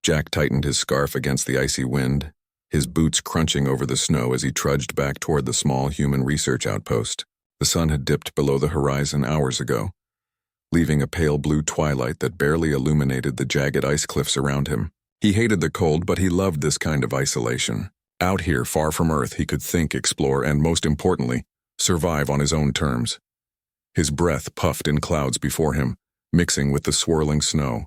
Jack tightened his scarf against the icy wind, his boots crunching over the snow as he trudged back toward the small human research outpost. The sun had dipped below the horizon hours ago, leaving a pale blue twilight that barely illuminated the jagged ice cliffs around him. He hated the cold, but he loved this kind of isolation. Out here, far from Earth, he could think, explore, and most importantly, survive on his own terms. His breath puffed in clouds before him, mixing with the swirling snow.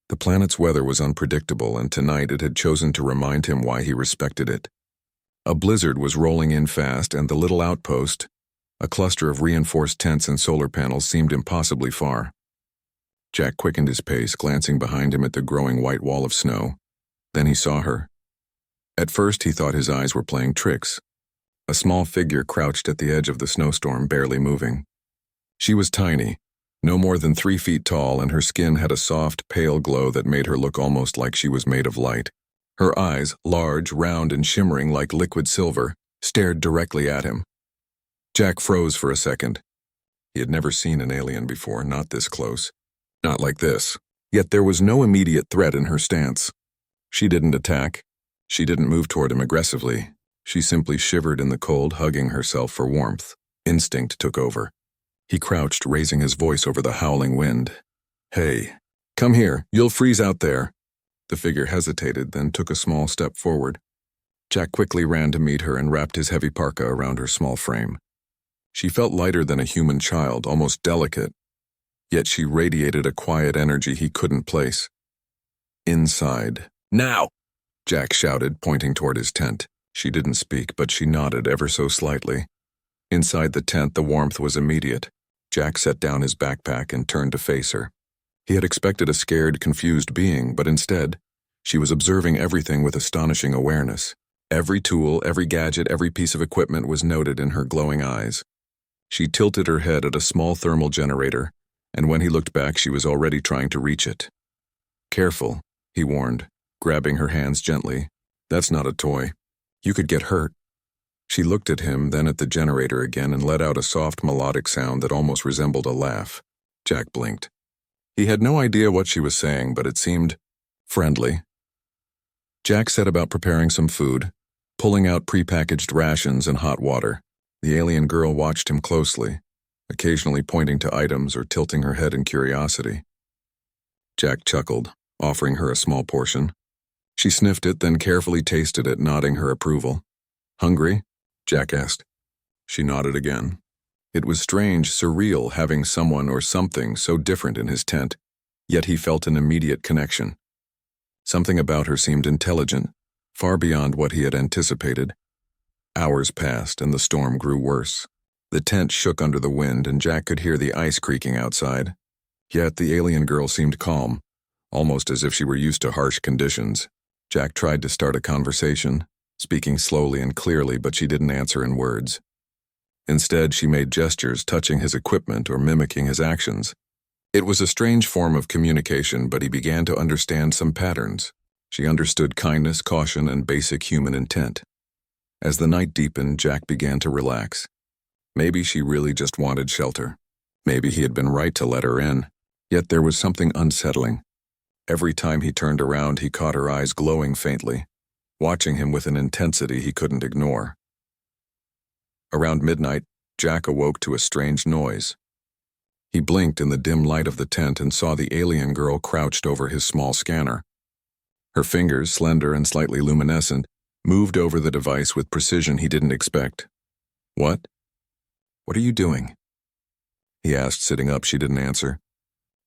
The planet's weather was unpredictable, and tonight it had chosen to remind him why he respected it. A blizzard was rolling in fast, and the little outpost, a cluster of reinforced tents and solar panels, seemed impossibly far. Jack quickened his pace, glancing behind him at the growing white wall of snow. Then he saw her. At first he thought his eyes were playing tricks. A small figure crouched at the edge of the snowstorm, barely moving. She was tiny, no more than 3 feet tall, and her skin had a soft, pale glow that made her look almost like she was made of light. Her eyes, large, round, and shimmering like liquid silver, stared directly at him. Jack froze for a second. He had never seen an alien before, not this close. Not like this. Yet there was no immediate threat in her stance. She didn't attack. She didn't move toward him aggressively. She simply shivered in the cold, hugging herself for warmth. Instinct took over. He crouched, raising his voice over the howling wind. "Hey, come here, you'll freeze out there." The figure hesitated, then took a small step forward. Jack quickly ran to meet her and wrapped his heavy parka around her small frame. She felt lighter than a human child, almost delicate, yet she radiated a quiet energy he couldn't place. "Inside. Now!" Jack shouted, pointing toward his tent. She didn't speak, but she nodded ever so slightly. Inside the tent, the warmth was immediate. Jack set down his backpack and turned to face her. He had expected a scared, confused being, but instead, she was observing everything with astonishing awareness. Every tool, every gadget, every piece of equipment was noted in her glowing eyes. She tilted her head at a small thermal generator, and when he looked back, she was already trying to reach it. "Careful," he warned, grabbing her hands gently. "That's not a toy. You could get hurt." She looked at him, then at the generator again, and let out a soft melodic sound that almost resembled a laugh. Jack blinked. He had no idea what she was saying, but it seemed friendly. Jack set about preparing some food, pulling out prepackaged rations and hot water. The alien girl watched him closely, occasionally pointing to items or tilting her head in curiosity. Jack chuckled, offering her a small portion. She sniffed it, then carefully tasted it, nodding her approval. "Hungry?" Jack asked. She nodded again. It was strange, surreal, having someone or something so different in his tent, yet he felt an immediate connection. Something about her seemed intelligent, far beyond what he had anticipated. Hours passed, and the storm grew worse. The tent shook under the wind, and Jack could hear the ice creaking outside. Yet the alien girl seemed calm, almost as if she were used to harsh conditions. Jack tried to start a conversation, speaking slowly and clearly, but she didn't answer in words. Instead, she made gestures, touching his equipment or mimicking his actions. It was a strange form of communication, but he began to understand some patterns. She understood kindness, caution, and basic human intent. As the night deepened, Jack began to relax. Maybe she really just wanted shelter. Maybe he had been right to let her in. Yet there was something unsettling. Every time he turned around, he caught her eyes glowing faintly, watching him with an intensity he couldn't ignore. Around midnight, Jack awoke to a strange noise. He blinked in the dim light of the tent and saw the alien girl crouched over his small scanner. Her fingers, slender and slightly luminescent, moved over the device with precision he didn't expect. "What? What are you doing?" he asked, sitting up. She didn't answer.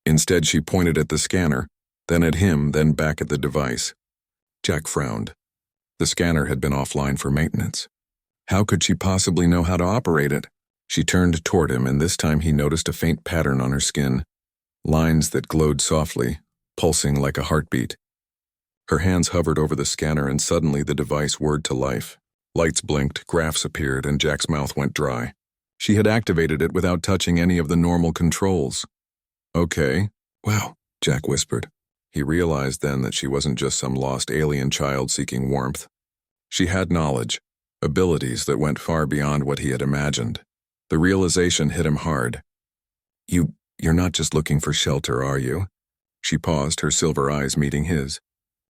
Instead, she pointed at the scanner, then at him, then back at the device. Jack frowned. The scanner had been offline for maintenance. How could she possibly know how to operate it? She turned toward him, and this time he noticed a faint pattern on her skin, lines that glowed softly, pulsing like a heartbeat. Her hands hovered over the scanner, and suddenly the device whirred to life. Lights blinked, graphs appeared, and Jack's mouth went dry. She had activated it without touching any of the normal controls. "Okay. Wow," Jack whispered. He realized then that she wasn't just some lost alien child seeking warmth. She had knowledge, abilities that went far beyond what he had imagined. The realization hit him hard. You're not just looking for shelter, are you?" She paused, her silver eyes meeting his.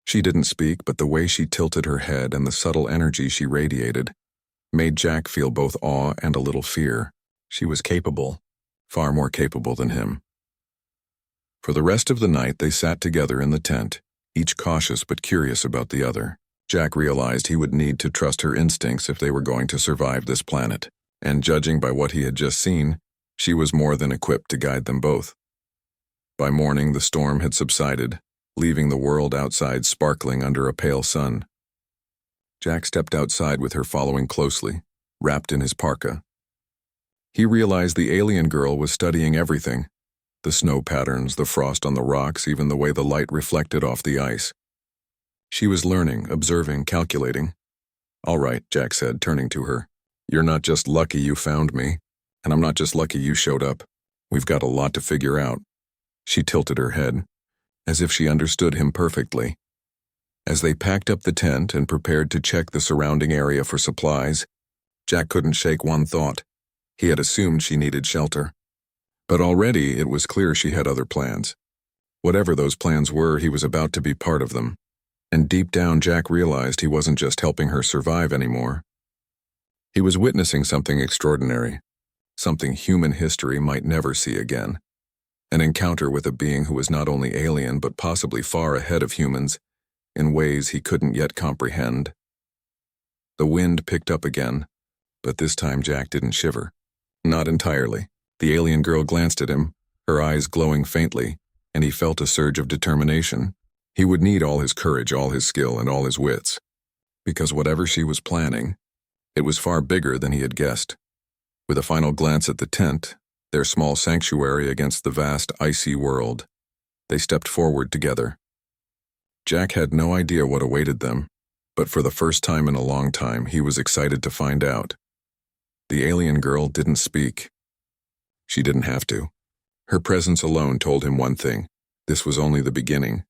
She didn't speak, but the way she tilted her head and the subtle energy she radiated made Jack feel both awe and a little fear. She was capable, far more capable than him. For the rest of the night, they sat together in the tent, each cautious but curious about the other. Jack realized he would need to trust her instincts if they were going to survive this planet, and judging by what he had just seen, she was more than equipped to guide them both. By morning, the storm had subsided, leaving the world outside sparkling under a pale sun. Jack stepped outside with her following closely, wrapped in his parka. He realized the alien girl was studying everything: the snow patterns, the frost on the rocks, even the way the light reflected off the ice. She was learning, observing, calculating. "All right," Jack said, turning to her. "You're not just lucky you found me, and I'm not just lucky you showed up. We've got a lot to figure out." She tilted her head, as if she understood him perfectly. As they packed up the tent and prepared to check the surrounding area for supplies, Jack couldn't shake one thought. He had assumed she needed shelter. But already it was clear she had other plans. Whatever those plans were, he was about to be part of them. And deep down, Jack realized he wasn't just helping her survive anymore. He was witnessing something extraordinary, something human history might never see again. An encounter with a being who was not only alien but possibly far ahead of humans in ways he couldn't yet comprehend. The wind picked up again, but this time Jack didn't shiver. Not entirely. The alien girl glanced at him, her eyes glowing faintly, and he felt a surge of determination. He would need all his courage, all his skill, and all his wits. Because whatever she was planning, it was far bigger than he had guessed. With a final glance at the tent, their small sanctuary against the vast, icy world, they stepped forward together. Jack had no idea what awaited them, but for the first time in a long time, he was excited to find out. The alien girl didn't speak. She didn't have to. Her presence alone told him one thing: this was only the beginning.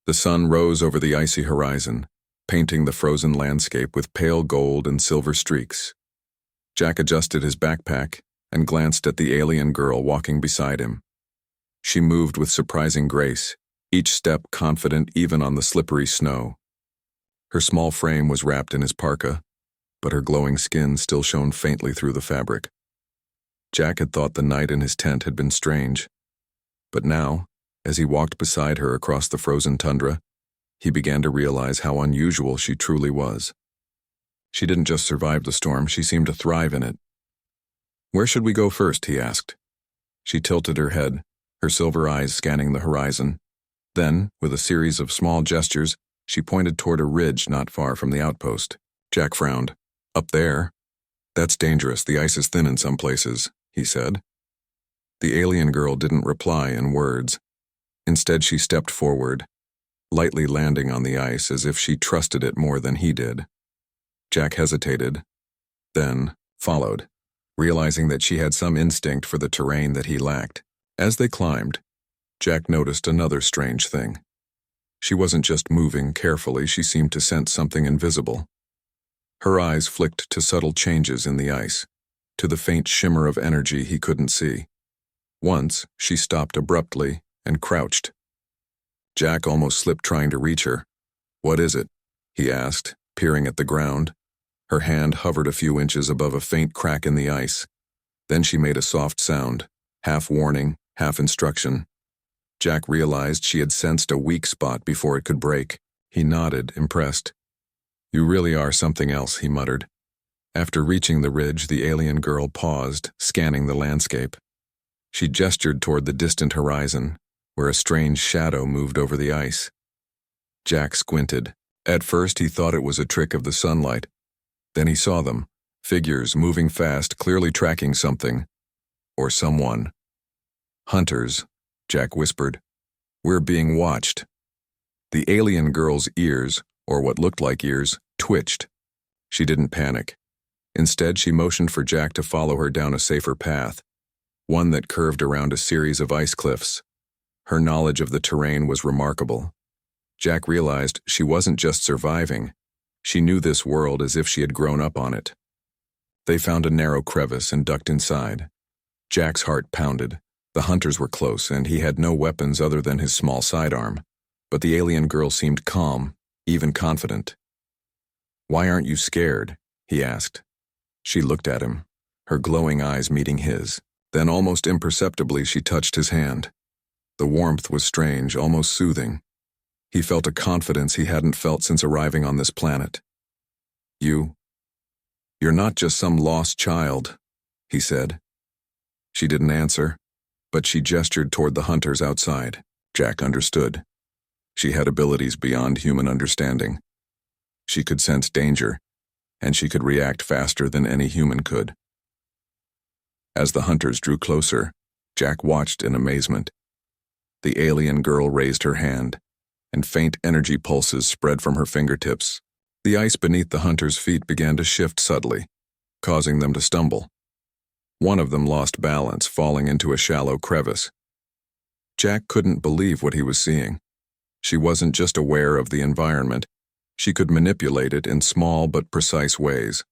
The sun rose over the icy horizon, painting the frozen landscape with pale gold and silver streaks. Jack adjusted his backpack and glanced at the alien girl walking beside him. She moved with surprising grace, each step confident even on the slippery snow. Her small frame was wrapped in his parka, but her glowing skin still shone faintly through the fabric. Jack had thought the night in his tent had been strange, but now, as he walked beside her across the frozen tundra, he began to realize how unusual she truly was. She didn't just survive the storm, she seemed to thrive in it. "Where should we go first?" he asked. She tilted her head, her silver eyes scanning the horizon. Then, with a series of small gestures, she pointed toward a ridge not far from the outpost. Jack frowned. "Up there? That's dangerous. The ice is thin in some places," he said. The alien girl didn't reply in words. Instead, she stepped forward, lightly landing on the ice as if she trusted it more than he did. Jack hesitated, then followed, realizing that she had some instinct for the terrain that he lacked. As they climbed, Jack noticed another strange thing. She wasn't just moving carefully, she seemed to sense something invisible. Her eyes flicked to subtle changes in the ice, to the faint shimmer of energy he couldn't see. Once, she stopped abruptly and crouched. Jack almost slipped trying to reach her. "What is it?" he asked, peering at the ground. Her hand hovered a few inches above a faint crack in the ice. Then she made a soft sound, half warning, half instruction. Jack realized she had sensed a weak spot before it could break. He nodded, impressed. "You really are something else," he muttered. After reaching the ridge, the alien girl paused, scanning the landscape. She gestured toward the distant horizon, where a strange shadow moved over the ice. Jack squinted. At first, he thought it was a trick of the sunlight. Then he saw them, figures moving fast, clearly tracking something. Or someone. "Hunters," Jack whispered. "We're being watched." The alien girl's ears, or what looked like ears, twitched. She didn't panic. Instead, she motioned for Jack to follow her down a safer path, one that curved around a series of ice cliffs. Her knowledge of the terrain was remarkable. Jack realized she wasn't just surviving. She knew this world as if she had grown up on it. They found a narrow crevice and ducked inside. Jack's heart pounded. The hunters were close, and he had no weapons other than his small sidearm. But the alien girl seemed calm, even confident. "Why aren't you scared?" he asked. She looked at him, her glowing eyes meeting his. Then almost imperceptibly she touched his hand. The warmth was strange, almost soothing. He felt a confidence he hadn't felt since arriving on this planet. You're not just some lost child," he said. She didn't answer, but she gestured toward the hunters outside. Jack understood. She had abilities beyond human understanding. She could sense danger, and she could react faster than any human could. As the hunters drew closer, Jack watched in amazement. The alien girl raised her hand, and faint energy pulses spread from her fingertips. The ice beneath the hunters' feet began to shift subtly, causing them to stumble. One of them lost balance, falling into a shallow crevice. Jack couldn't believe what he was seeing. She wasn't just aware of the environment, she could manipulate it in small but precise ways.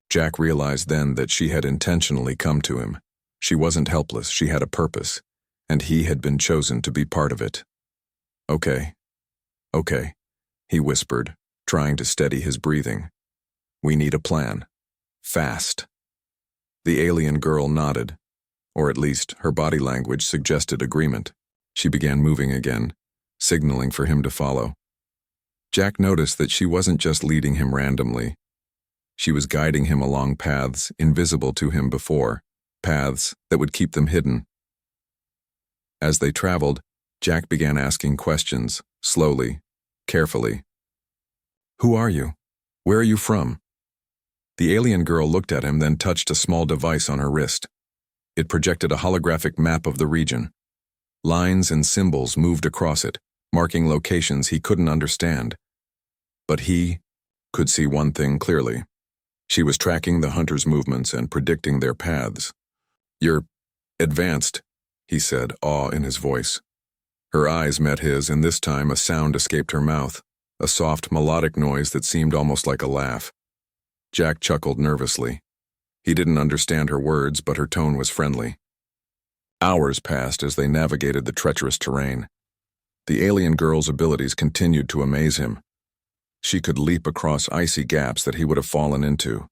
Jack realized then that she had intentionally come to him. She wasn't helpless, she had a purpose, and he had been chosen to be part of it. Okay, he whispered, trying to steady his breathing. "We need a plan. Fast." The alien girl nodded, or at least her body language suggested agreement. She began moving again, signaling for him to follow. Jack noticed that she wasn't just leading him randomly. She was guiding him along paths invisible to him before, paths that would keep them hidden. As they traveled, Jack began asking questions, slowly, carefully. "Who are you? Where are you from?" The alien girl looked at him, then touched a small device on her wrist. It projected a holographic map of the region. Lines and symbols moved across it, marking locations he couldn't understand. But he could see one thing clearly. She was tracking the hunters' movements and predicting their paths. "You're advanced," he said, awe in his voice. Her eyes met his, and this time a sound escaped her mouth, a soft, melodic noise that seemed almost like a laugh. Jack chuckled nervously. He didn't understand her words, but her tone was friendly. Hours passed as they navigated the treacherous terrain. The alien girl's abilities continued to amaze him. She could leap across icy gaps that he would have fallen into.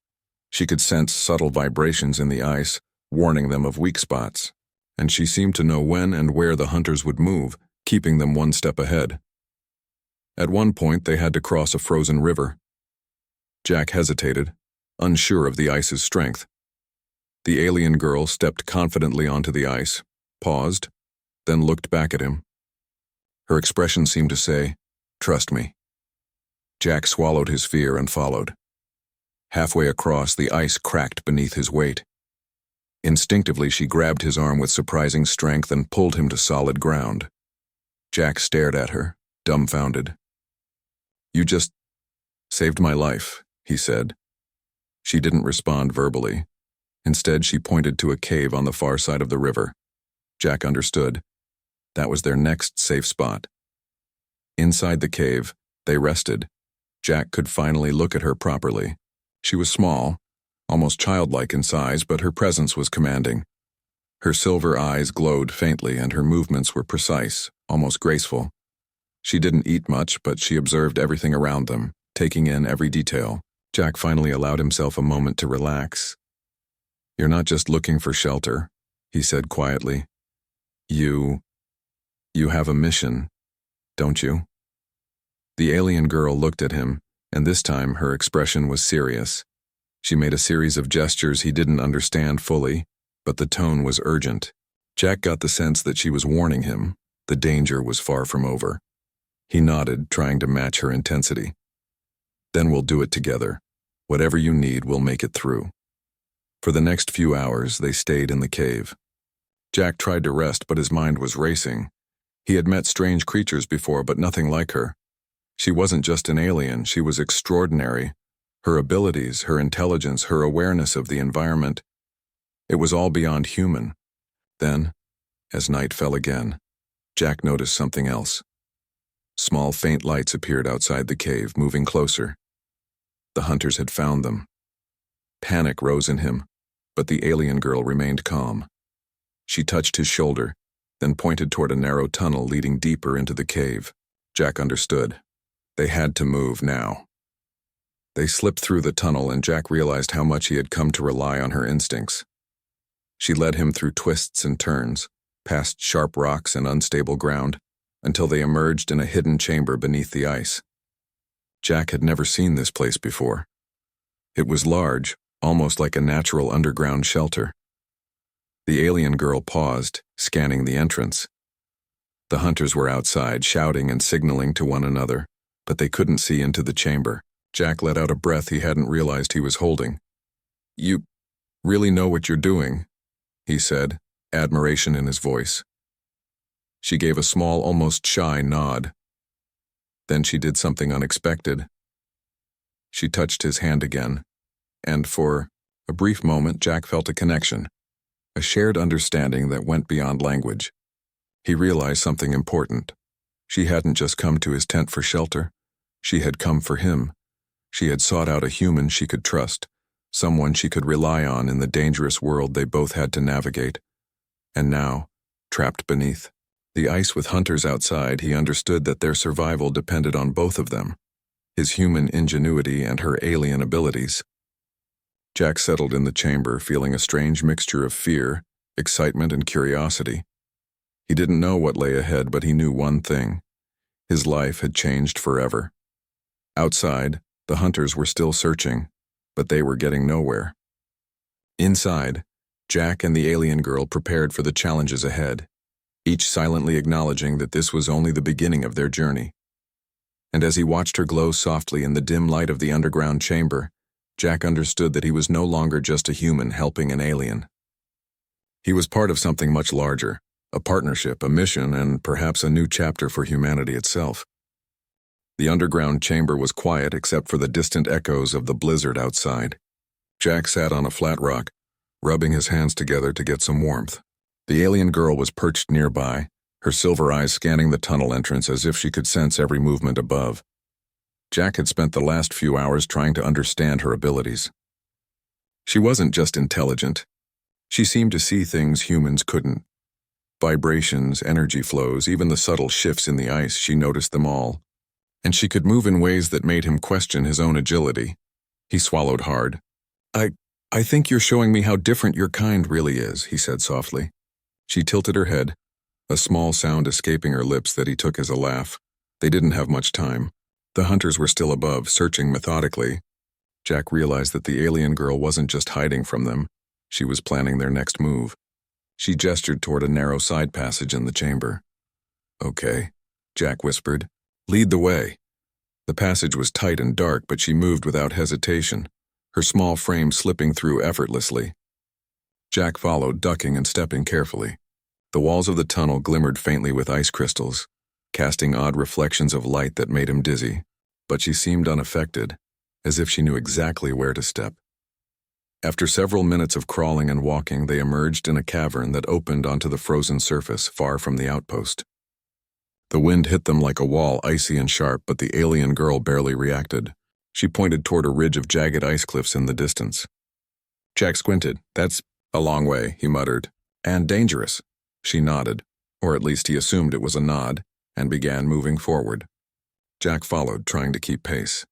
She could sense subtle vibrations in the ice, warning them of weak spots. And she seemed to know when and where the hunters would move, keeping them one step ahead. At one point, they had to cross a frozen river. Jack hesitated, unsure of the ice's strength. The alien girl stepped confidently onto the ice, paused, then looked back at him. Her expression seemed to say, "Trust me." Jack swallowed his fear and followed. Halfway across, the ice cracked beneath his weight. Instinctively, she grabbed his arm with surprising strength and pulled him to solid ground. Jack stared at her, dumbfounded. "You just saved my life," he said. She didn't respond verbally. Instead, she pointed to a cave on the far side of the river. Jack understood. That was their next safe spot. Inside the cave, they rested. Jack could finally look at her properly. She was small, almost childlike in size, but her presence was commanding. Her silver eyes glowed faintly, and her movements were precise, almost graceful. She didn't eat much, but she observed everything around them, taking in every detail. Jack finally allowed himself a moment to relax. "You're not just looking for shelter," he said quietly. You have a mission, don't you?" The alien girl looked at him, and this time her expression was serious. She made a series of gestures he didn't understand fully, but the tone was urgent. Jack got the sense that she was warning him. The danger was far from over. He nodded, trying to match her intensity. "Then we'll do it together. Whatever you need, we'll make it through." For the next few hours, they stayed in the cave. Jack tried to rest, but his mind was racing. He had met strange creatures before, but nothing like her. She wasn't just an alien, she was extraordinary. Her abilities, her intelligence, her awareness of the environment. It was all beyond human. Then, as night fell again, Jack noticed something else. Small, faint lights appeared outside the cave, moving closer. The hunters had found them. Panic rose in him, but the alien girl remained calm. She touched his shoulder, then pointed toward a narrow tunnel leading deeper into the cave. Jack understood. They had to move now. They slipped through the tunnel and Jack realized how much he had come to rely on her instincts. She led him through twists and turns, past sharp rocks and unstable ground, until they emerged in a hidden chamber beneath the ice. Jack had never seen this place before. It was large, almost like a natural underground shelter. The alien girl paused, scanning the entrance. The hunters were outside, shouting and signaling to one another, but they couldn't see into the chamber. Jack let out a breath he hadn't realized he was holding. "You really know what you're doing," he said, admiration in his voice. She gave a small, almost shy nod. Then she did something unexpected. She touched his hand again, and for a brief moment Jack felt a connection, a shared understanding that went beyond language. He realized something important. She hadn't just come to his tent for shelter. She had come for him. She had sought out a human she could trust, someone she could rely on in the dangerous world they both had to navigate. And now, trapped beneath the ice with hunters outside, he understood that their survival depended on both of them, his human ingenuity and her alien abilities. Jack settled in the chamber, feeling a strange mixture of fear, excitement, and curiosity. He didn't know what lay ahead, but he knew one thing. His life had changed forever. Outside, the hunters were still searching, but they were getting nowhere. Inside, Jack and the alien girl prepared for the challenges ahead, each silently acknowledging that this was only the beginning of their journey. And as he watched her glow softly in the dim light of the underground chamber, Jack understood that he was no longer just a human helping an alien. He was part of something much larger, a partnership, a mission, and perhaps a new chapter for humanity itself. The underground chamber was quiet except for the distant echoes of the blizzard outside. Jack sat on a flat rock, rubbing his hands together to get some warmth. The alien girl was perched nearby, her silver eyes scanning the tunnel entrance as if she could sense every movement above. Jack had spent the last few hours trying to understand her abilities. She wasn't just intelligent. She seemed to see things humans couldn't. Vibrations, energy flows, even the subtle shifts in the ice, she noticed them all. And she could move in ways that made him question his own agility. He swallowed hard. I think you're showing me how different your kind really is," he said softly. She tilted her head, a small sound escaping her lips that he took as a laugh. They didn't have much time. The hunters were still above, searching methodically. Jack realized that the alien girl wasn't just hiding from them. She was planning their next move. She gestured toward a narrow side passage in the chamber. "Okay," Jack whispered. "Lead the way." The passage was tight and dark, but she moved without hesitation, her small frame slipping through effortlessly. Jack followed, ducking and stepping carefully. The walls of the tunnel glimmered faintly with ice crystals, casting odd reflections of light that made him dizzy, but she seemed unaffected, as if she knew exactly where to step. After several minutes of crawling and walking, they emerged in a cavern that opened onto the frozen surface far from the outpost. The wind hit them like a wall, icy and sharp, but the alien girl barely reacted. She pointed toward a ridge of jagged ice cliffs in the distance. Jack squinted. "That's a long way," he muttered. "And dangerous." She nodded, or at least he assumed it was a nod, and began moving forward. Jack followed, trying to keep pace.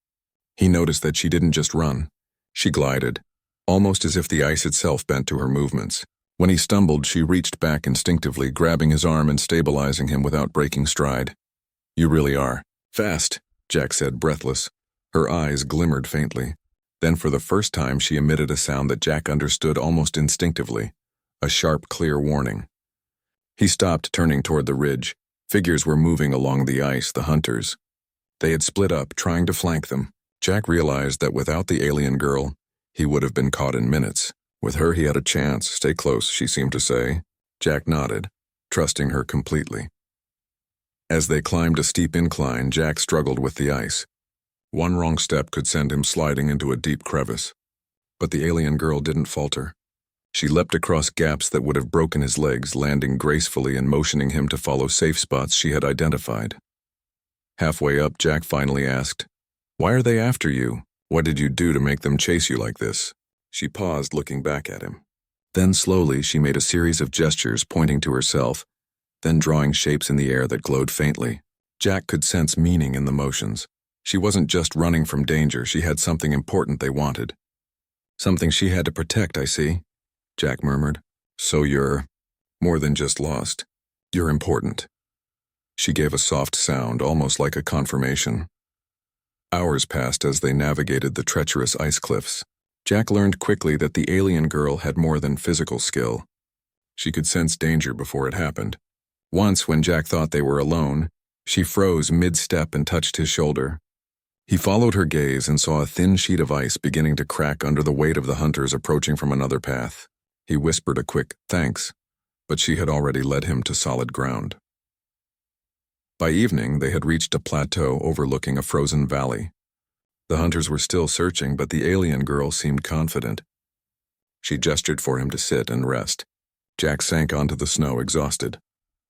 He noticed that she didn't just run. She glided, almost as if the ice itself bent to her movements. When he stumbled, she reached back instinctively, grabbing his arm and stabilizing him without breaking stride. "You really are fast," Jack said, breathless. Her eyes glimmered faintly. Then for the first time she emitted a sound that Jack understood almost instinctively, a sharp, clear warning. He stopped, turning toward the ridge. Figures were moving along the ice, the hunters. They had split up, trying to flank them. Jack realized that without the alien girl, he would have been caught in minutes. With her he had a chance. "Stay close," she seemed to say. Jack nodded, trusting her completely. As they climbed a steep incline, Jack struggled with the ice. One wrong step could send him sliding into a deep crevice. But the alien girl didn't falter. She leapt across gaps that would have broken his legs, landing gracefully and motioning him to follow safe spots she had identified. Halfway up, Jack finally asked, "Why are they after you? What did you do to make them chase you like this?" She paused, looking back at him. Then slowly she made a series of gestures, pointing to herself, then drawing shapes in the air that glowed faintly. Jack could sense meaning in the motions. She wasn't just running from danger, she had something important they wanted. Something she had to protect, I see, Jack murmured. So you're more than just lost. You're important. She gave a soft sound, almost like a confirmation. Hours passed as they navigated the treacherous ice cliffs. Jack learned quickly that the alien girl had more than physical skill. She could sense danger before it happened. Once, when Jack thought they were alone, she froze mid-step and touched his shoulder. He followed her gaze and saw a thin sheet of ice beginning to crack under the weight of the hunters approaching from another path. He whispered a quick, "Thanks," but she had already led him to solid ground. By evening, they had reached a plateau overlooking a frozen valley. The hunters were still searching, but the alien girl seemed confident. She gestured for him to sit and rest. Jack sank onto the snow, exhausted.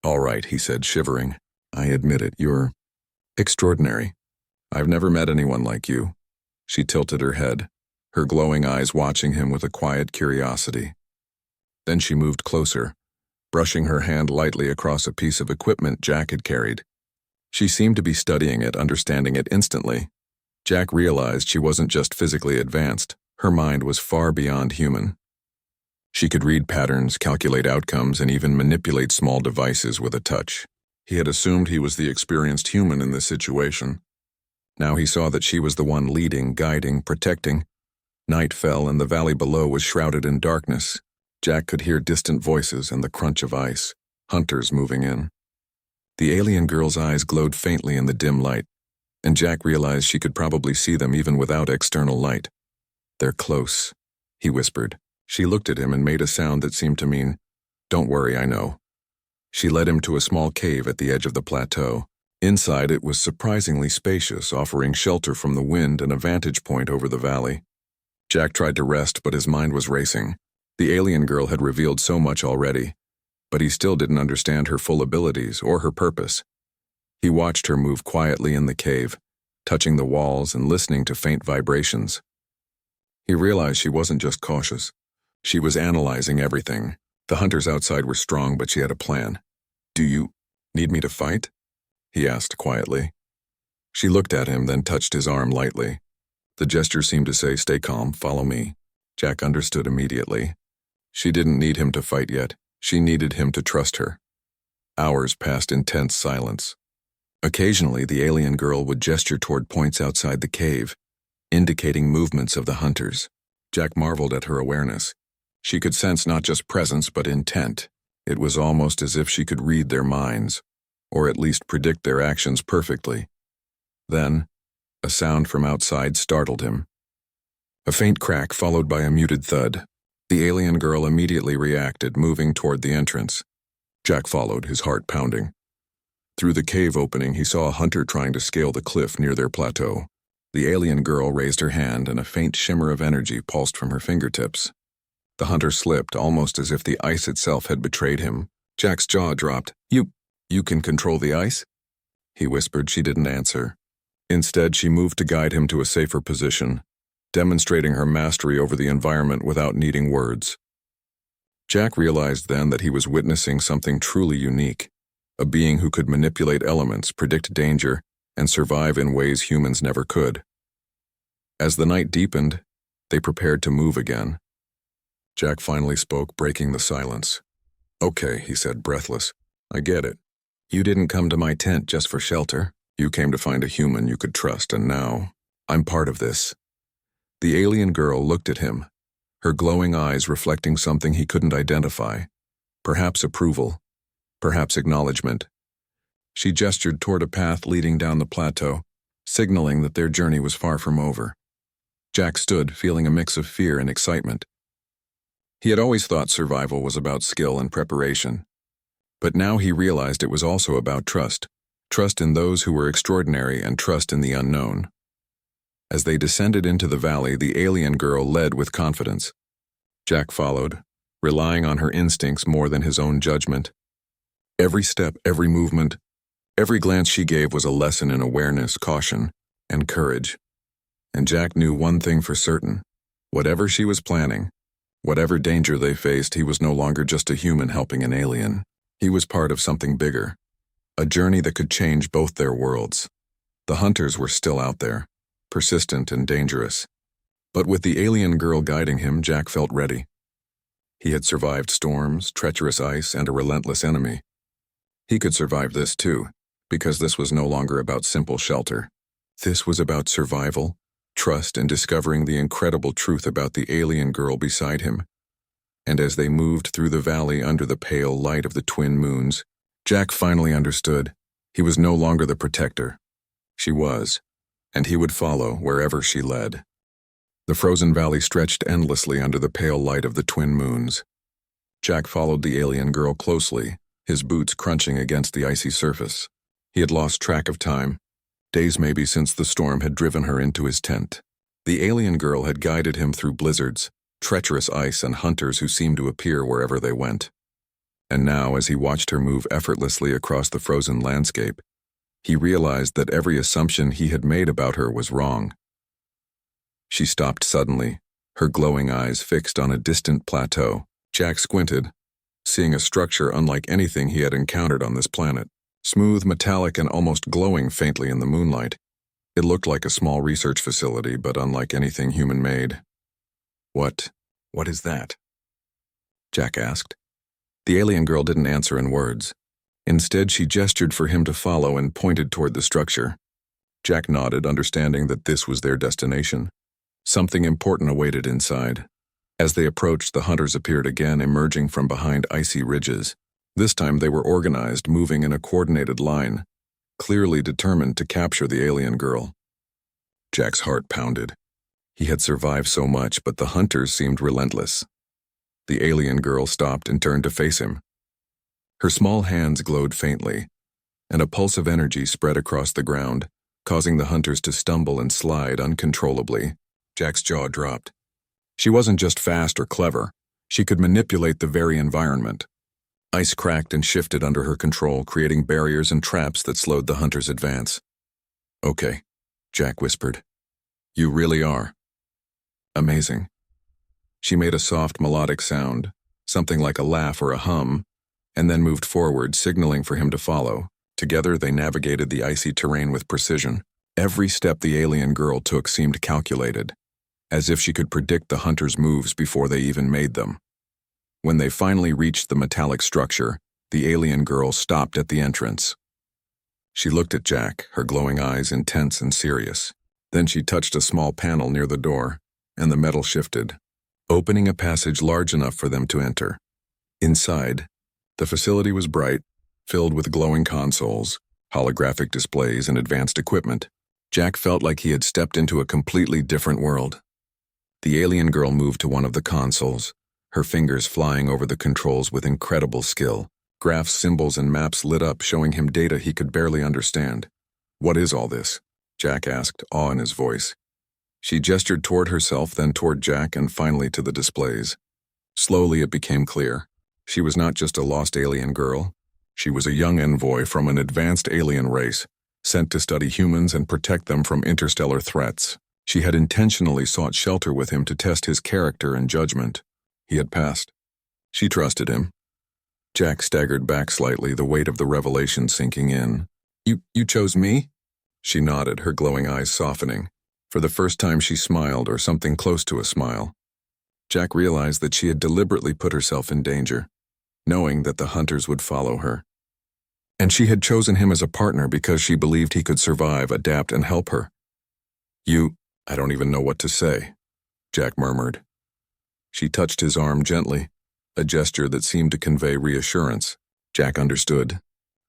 "All right," he said, shivering. "I admit it, you're extraordinary. I've never met anyone like you." She tilted her head, her glowing eyes watching him with a quiet curiosity. Then she moved closer, brushing her hand lightly across a piece of equipment Jack had carried. She seemed to be studying it, understanding it instantly. Jack realized she wasn't just physically advanced, her mind was far beyond human. She could read patterns, calculate outcomes, and even manipulate small devices with a touch. He had assumed he was the experienced human in this situation. Now he saw that she was the one leading, guiding, protecting. Night fell and the valley below was shrouded in darkness. Jack could hear distant voices and the crunch of ice, hunters moving in. The alien girl's eyes glowed faintly in the dim light, and Jack realized she could probably see them even without external light. "They're close," he whispered. She looked at him and made a sound that seemed to mean, "Don't worry, I know." She led him to a small cave at the edge of the plateau. Inside it was surprisingly spacious, offering shelter from the wind and a vantage point over the valley. Jack tried to rest, but his mind was racing. The alien girl had revealed so much already, but he still didn't understand her full abilities or her purpose. He watched her move quietly in the cave, touching the walls and listening to faint vibrations. He realized she wasn't just cautious. She was analyzing everything. The hunters outside were strong, but she had a plan. "Do you need me to fight?" he asked quietly. She looked at him, then touched his arm lightly. The gesture seemed to say, "Stay calm, follow me." Jack understood immediately. She didn't need him to fight yet. She needed him to trust her. Hours passed in tense silence. Occasionally, the alien girl would gesture toward points outside the cave, indicating movements of the hunters. Jack marveled at her awareness. She could sense not just presence, but intent. It was almost as if she could read their minds, or at least predict their actions perfectly. Then, a sound from outside startled him. A faint crack followed by a muted thud. The alien girl immediately reacted, moving toward the entrance. Jack followed, his heart pounding. Through the cave opening, he saw a hunter trying to scale the cliff near their plateau. The alien girl raised her hand, and a faint shimmer of energy pulsed from her fingertips. The hunter slipped, almost as if the ice itself had betrayed him. Jack's jaw dropped. You can control the ice?" he whispered. She didn't answer. Instead, she moved to guide him to a safer position, demonstrating her mastery over the environment without needing words. Jack realized then that he was witnessing something truly unique, a being who could manipulate elements, predict danger, and survive in ways humans never could. As the night deepened, they prepared to move again. Jack finally spoke, breaking the silence. "Okay," he said, breathless. "I get it. You didn't come to my tent just for shelter. You came to find a human you could trust, and now, I'm part of this." The alien girl looked at him, her glowing eyes reflecting something he couldn't identify. Perhaps approval, perhaps acknowledgement. She gestured toward a path leading down the plateau, signaling that their journey was far from over. Jack stood, feeling a mix of fear and excitement. He had always thought survival was about skill and preparation, but now he realized it was also about trust. Trust in those who were extraordinary and trust in the unknown. As they descended into the valley, the alien girl led with confidence. Jack followed, relying on her instincts more than his own judgment. Every step, every movement, every glance she gave was a lesson in awareness, caution, and courage. And Jack knew one thing for certain. Whatever she was planning, whatever danger they faced, he was no longer just a human helping an alien. He was part of something bigger, A journey that could change both their worlds. The hunters were still out there, persistent and dangerous. But with the alien girl guiding him, Jack felt ready. He had survived storms, treacherous ice, and a relentless enemy. He could survive this too, because this was no longer about simple shelter. This was about survival, trust, and discovering the incredible truth about the alien girl beside him. And as they moved through the valley under the pale light of the twin moons, Jack finally understood. He was no longer the protector. She was, and he would follow wherever she led. The frozen valley stretched endlessly under the pale light of the twin moons. Jack followed the alien girl closely, his boots crunching against the icy surface. He had lost track of time, days maybe since the storm had driven her into his tent. The alien girl had guided him through blizzards, treacherous ice, and hunters who seemed to appear wherever they went. And now, as he watched her move effortlessly across the frozen landscape, he realized that every assumption he had made about her was wrong. She stopped suddenly, her glowing eyes fixed on a distant plateau. Jack squinted, seeing a structure unlike anything he had encountered on this planet. Smooth, metallic, and almost glowing faintly in the moonlight. It looked like a small research facility, but unlike anything human-made. What is that?" Jack asked. The alien girl didn't answer in words. Instead, she gestured for him to follow and pointed toward the structure. Jack nodded, understanding that this was their destination. Something important awaited inside. As they approached, the hunters appeared again, emerging from behind icy ridges. This time they were organized, moving in a coordinated line, clearly determined to capture the alien girl. Jack's heart pounded. He had survived so much, but the hunters seemed relentless. The alien girl stopped and turned to face him. Her small hands glowed faintly, and a pulse of energy spread across the ground, causing the hunters to stumble and slide uncontrollably. Jack's jaw dropped. She wasn't just fast or clever. She could manipulate the very environment. Ice cracked and shifted under her control, creating barriers and traps that slowed the hunters' advance. "Okay," Jack whispered. "You really are amazing." She made a soft melodic sound, something like a laugh or a hum, and then moved forward, signaling for him to follow. Together they navigated the icy terrain with precision. Every step the alien girl took seemed calculated, as if she could predict the hunters' moves before they even made them. When they finally reached the metallic structure, the alien girl stopped at the entrance. She looked at Jack, her glowing eyes intense and serious. Then she touched a small panel near the door, and the metal shifted, opening a passage large enough for them to enter. Inside, the facility was bright, filled with glowing consoles, holographic displays, and advanced equipment. Jack felt like he had stepped into a completely different world. The alien girl moved to one of the consoles, her fingers flying over the controls with incredible skill. Graphs, symbols, and maps lit up, showing him data he could barely understand. "What is all this?" Jack asked, awe in his voice. She gestured toward herself, then toward Jack, and finally to the displays. Slowly it became clear. She was not just a lost alien girl. She was a young envoy from an advanced alien race, sent to study humans and protect them from interstellar threats. She had intentionally sought shelter with him to test his character and judgment. He had passed. She trusted him. Jack staggered back slightly, the weight of the revelation sinking in. You chose me?" She nodded, her glowing eyes softening. For the first time she smiled, or something close to a smile. Jack realized that she had deliberately put herself in danger, knowing that the hunters would follow her. And she had chosen him as a partner because she believed he could survive, adapt, and help her. I don't even know what to say," Jack murmured. She touched his arm gently, a gesture that seemed to convey reassurance. Jack understood.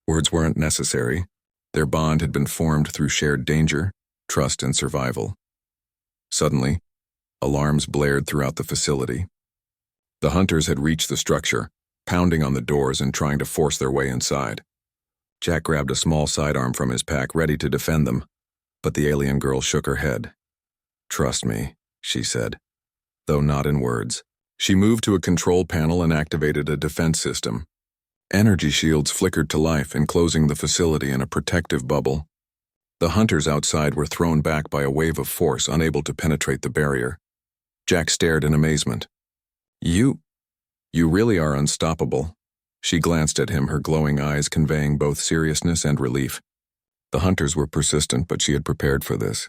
Words weren't necessary. Their bond had been formed through shared danger, trust, and survival. Suddenly, alarms blared throughout the facility. The hunters had reached the structure, pounding on the doors and trying to force their way inside. Jack grabbed a small sidearm from his pack, ready to defend them, but the alien girl shook her head. "Trust me," she said, though not in words. She moved to a control panel and activated a defense system. Energy shields flickered to life, enclosing the facility in a protective bubble. The hunters outside were thrown back by a wave of force, unable to penetrate the barrier. Jack stared in amazement. You really are unstoppable," She glanced at him, her glowing eyes conveying both seriousness and relief. The hunters were persistent, but she had prepared for this.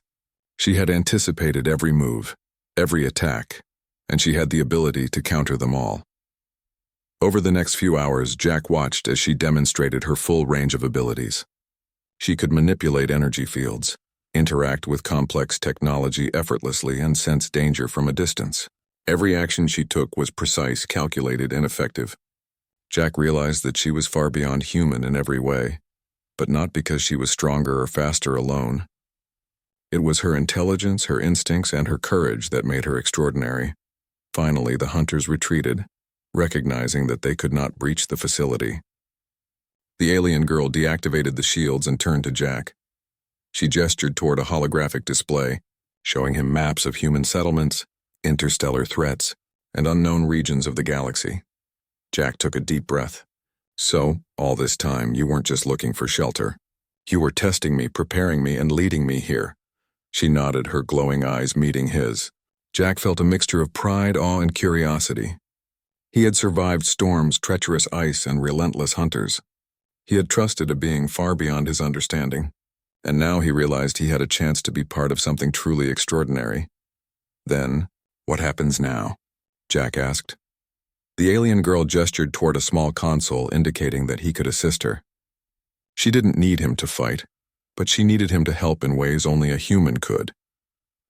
She had anticipated every move, every attack, and she had the ability to counter them all. Over the next few hours, Jack watched as she demonstrated her full range of abilities. She could manipulate energy fields, interact with complex technology effortlessly, and sense danger from a distance. Every action she took was precise, calculated, and effective. Jack realized that she was far beyond human in every way, but not because she was stronger or faster alone. It was her intelligence, her instincts, and her courage that made her extraordinary. Finally, the hunters retreated, recognizing that they could not breach the facility. The alien girl deactivated the shields and turned to Jack. She gestured toward a holographic display, showing him maps of human settlements, interstellar threats, and unknown regions of the galaxy. Jack took a deep breath. So, all this time, you weren't just looking for shelter. You were testing me, preparing me, and leading me here. She nodded, her glowing eyes meeting his. Jack felt a mixture of pride, awe, and curiosity. He had survived storms, treacherous ice, and relentless hunters. He had trusted a being far beyond his understanding, and now he realized he had a chance to be part of something truly extraordinary. Then, what happens now? Jack asked. The alien girl gestured toward a small console indicating that he could assist her. She didn't need him to fight, but she needed him to help in ways only a human could.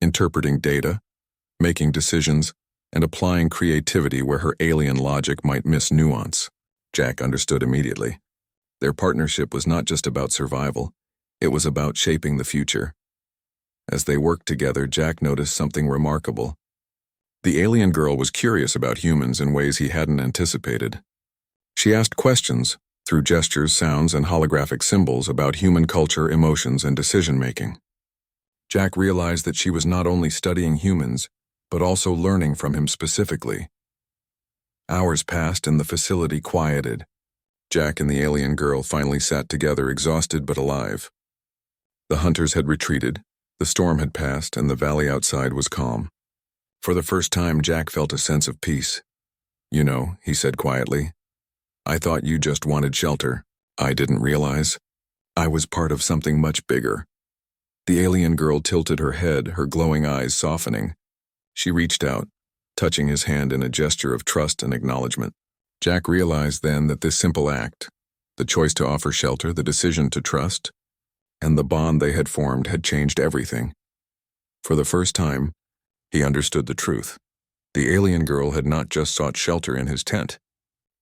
Interpreting data, making decisions, and applying creativity where her alien logic might miss nuance. Jack understood immediately. Their partnership was not just about survival, it was about shaping the future. As they worked together, Jack noticed something remarkable. The alien girl was curious about humans in ways he hadn't anticipated. She asked questions, through gestures, sounds, and holographic symbols, about human culture, emotions, and decision-making. Jack realized that she was not only studying humans, but also learning from him specifically. Hours passed and the facility quieted. Jack and the alien girl finally sat together, exhausted but alive. The hunters had retreated, the storm had passed, and the valley outside was calm. For the first time, Jack felt a sense of peace. "You know," he said quietly, "I thought you just wanted shelter. I didn't realize I was part of something much bigger." The alien girl tilted her head, her glowing eyes softening. She reached out, touching his hand in a gesture of trust and acknowledgement. Jack realized then that this simple act, the choice to offer shelter, the decision to trust, and the bond they had formed had changed everything. For the first time, he understood the truth. The alien girl had not just sought shelter in his tent.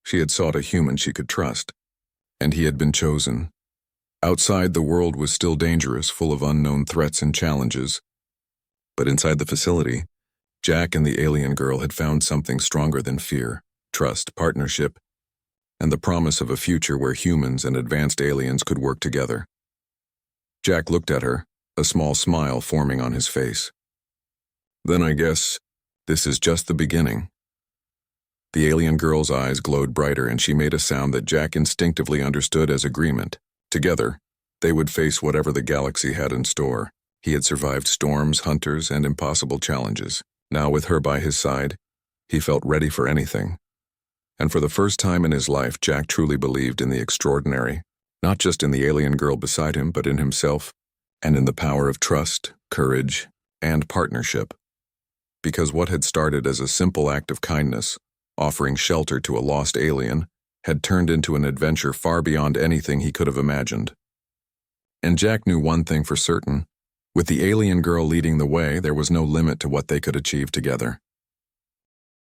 She had sought a human she could trust, and he had been chosen. Outside, the world was still dangerous, full of unknown threats and challenges. But inside the facility, Jack and the alien girl had found something stronger than fear, trust, partnership, and the promise of a future where humans and advanced aliens could work together. Jack looked at her, a small smile forming on his face. "Then I guess this is just the beginning." The alien girl's eyes glowed brighter and she made a sound that Jack instinctively understood as agreement. Together, they would face whatever the galaxy had in store. He had survived storms, hunters, and impossible challenges. Now, with her by his side, he felt ready for anything. And for the first time in his life, Jack truly believed in the extraordinary, not just in the alien girl beside him, but in himself, and in the power of trust, courage, and partnership. Because what had started as a simple act of kindness, offering shelter to a lost alien, had turned into an adventure far beyond anything he could have imagined. And Jack knew one thing for certain. With the alien girl leading the way, there was no limit to what they could achieve together.